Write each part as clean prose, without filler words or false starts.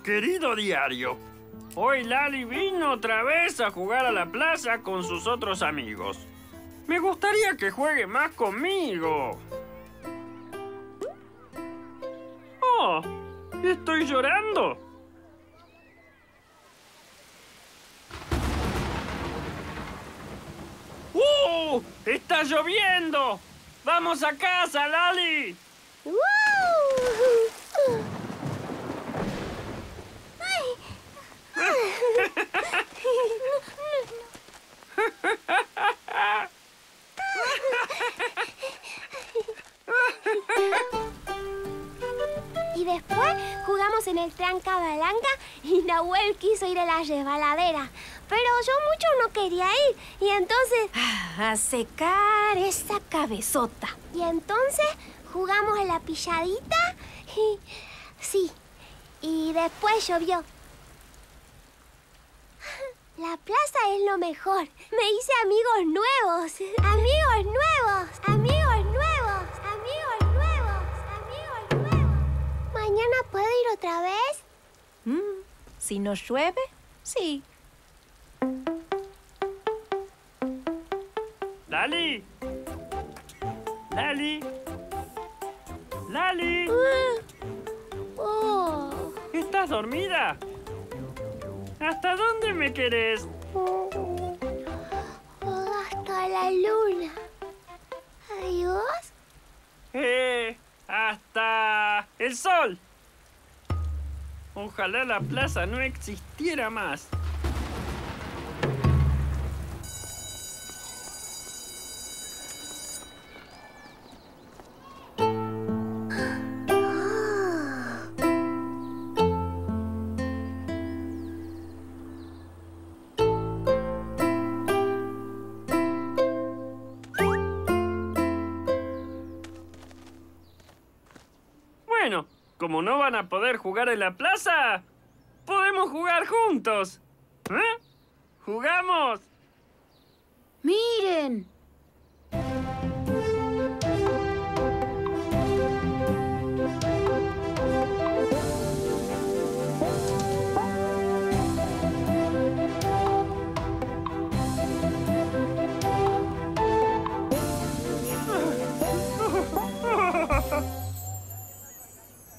Querido diario, hoy Lali vino otra vez a jugar a la plaza con sus otros amigos. Me gustaría que juegue más conmigo. Oh, ¿estoy llorando? ¡Está lloviendo! ¡Vamos a casa, Lali! Y después jugamos en el trancabalanga y Nahuel quiso ir a la resbaladera. Pero yo mucho no quería ir. Y entonces... A secar esa cabezota. Y entonces jugamos a la pilladita y... Sí. Y después llovió. La plaza es lo mejor. Me hice amigos nuevos. Amigos nuevos. Amigos nuevos. Amigos nuevos. Amigos nuevos. ¿Mañana puedo ir otra vez? Si no llueve, sí. ¡Lali! ¡Lali! ¡Lali! ¿Estás dormida? ¿Hasta dónde me querés? Hasta la luna. ¿Y vos? Hasta el sol. Ojalá la plaza no existiera más. Bueno, como no van a poder jugar en la plaza, podemos jugar juntos. ¿Eh? ¡Jugamos! ¡Miren!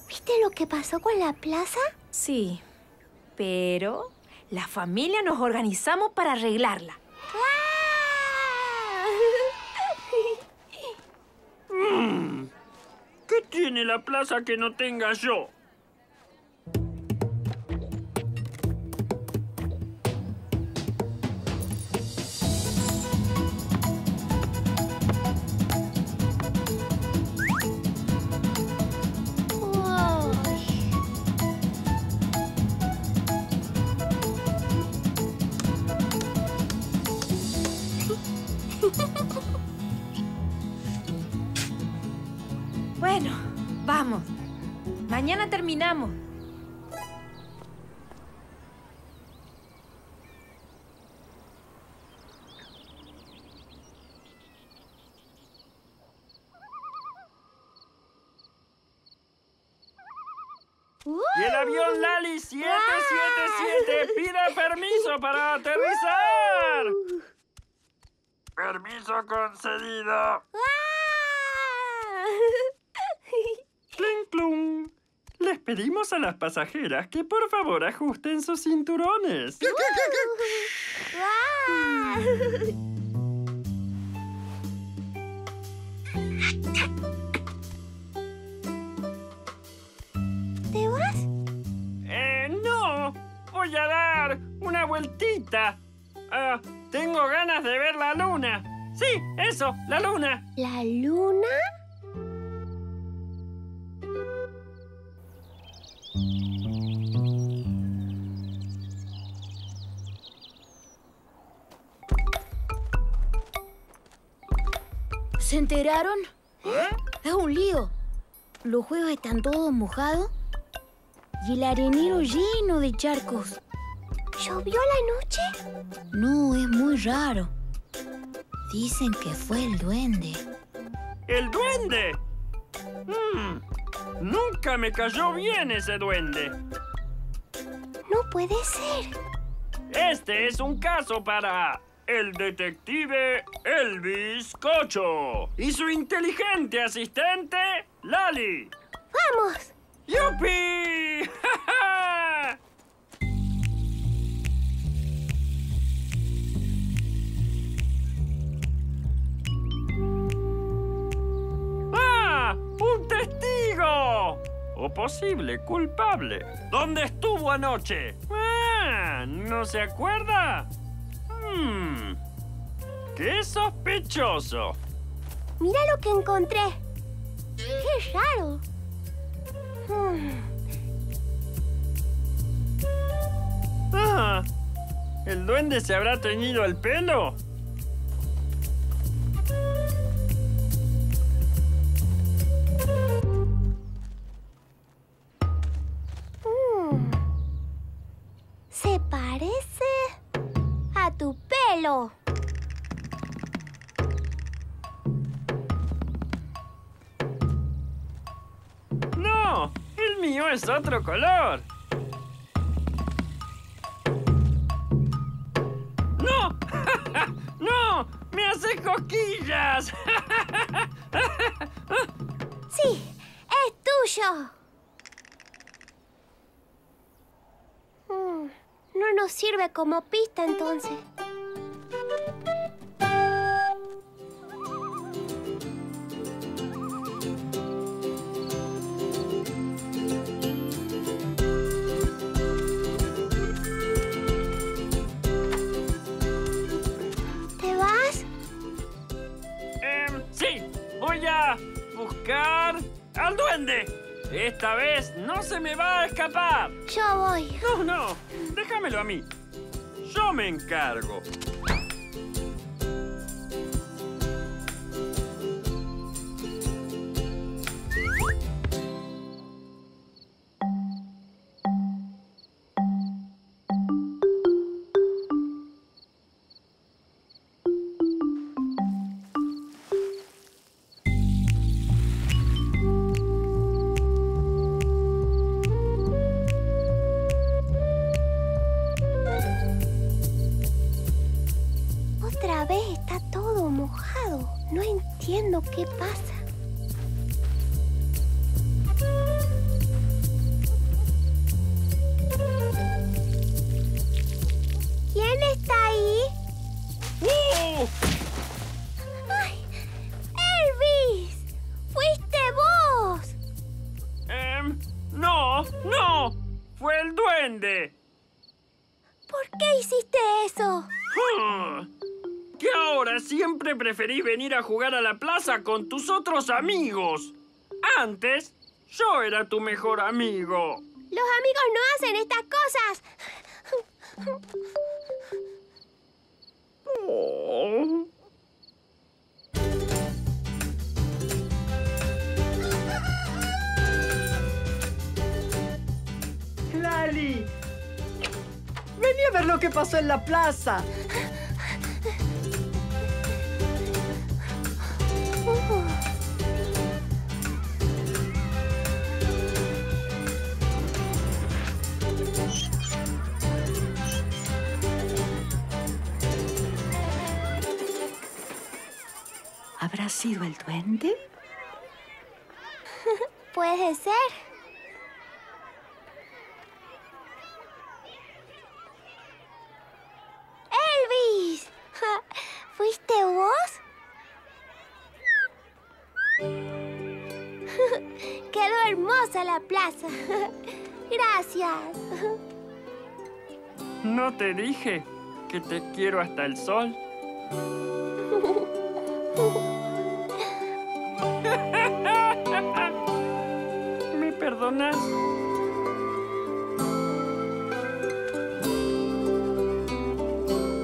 ¿Viste lo que pasó con la plaza? Sí, pero la familia nos organizamos para arreglarla. ¿Qué tiene la plaza que no tenga yo? Bueno, vamos. Mañana terminamos. Y el avión Lali 777 pide permiso para aterrizar. Permiso concedido. ¡Clink, clung! Les pedimos a las pasajeras que por favor ajusten sus cinturones. ¿Te vas? No. Voy a dar una vueltita. Tengo ganas de ver la luna. Sí, eso, la luna. ¿La luna? ¿Se enteraron? ¿Eh? Es un lío. Los juegos están todos mojados y el arenero lleno de charcos. ¿Llovió la noche? No, es muy raro. Dicen que fue el duende. ¿El duende? Nunca me cayó bien ese duende. No puede ser. Este es un caso para el detective Elvis Cocho y su inteligente asistente, Lali. ¡Vamos! ¡Yupi! ¡Ja, ja! ¡Ah! ¡Un testigo! O posible culpable. ¿Dónde estuvo anoche? Ah, ¿no se acuerda? ¡Qué sospechoso! Mira lo que encontré. ¡Qué raro! Ah, ¿el duende se habrá teñido el pelo? Se parece a tu pelo. ¡No! ¡El mío es otro color! ¡No! ¡No! ¡Me hace cosquillas! Sí, es tuyo. No nos sirve como pista entonces. ¿Te vas? Sí, voy a buscar al duende. Esta vez no se me va a escapar. Yo voy. No, déjamelo a mí. Yo me encargo. Otra vez está todo mojado. No entiendo qué pasa. ¿Quién está ahí? ¡Ay! ¡Elvis! ¡Fuiste vos! No. Fue el duende. ¿Por qué hiciste eso? Que ahora siempre preferís venir a jugar a la plaza con tus otros amigos. Antes, yo era tu mejor amigo. Los amigos no hacen estas cosas. Oh. ¡Lali! Vení a ver lo que pasó en la plaza. ¿Habrá sido el duende? Puede ser. ¡Elvis! ¿Fuiste vos? Quedó hermosa la plaza. Gracias. ¿No te dije que te quiero hasta el sol? ¿Me perdonas?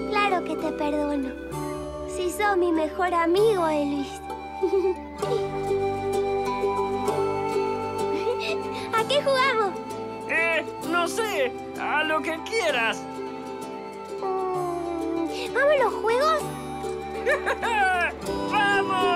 Claro que te perdono. Si sos mi mejor amigo, Elvis. ¿A qué jugamos? No sé. A lo que quieras. ¿Vamos a los juegos? ¡Vamos!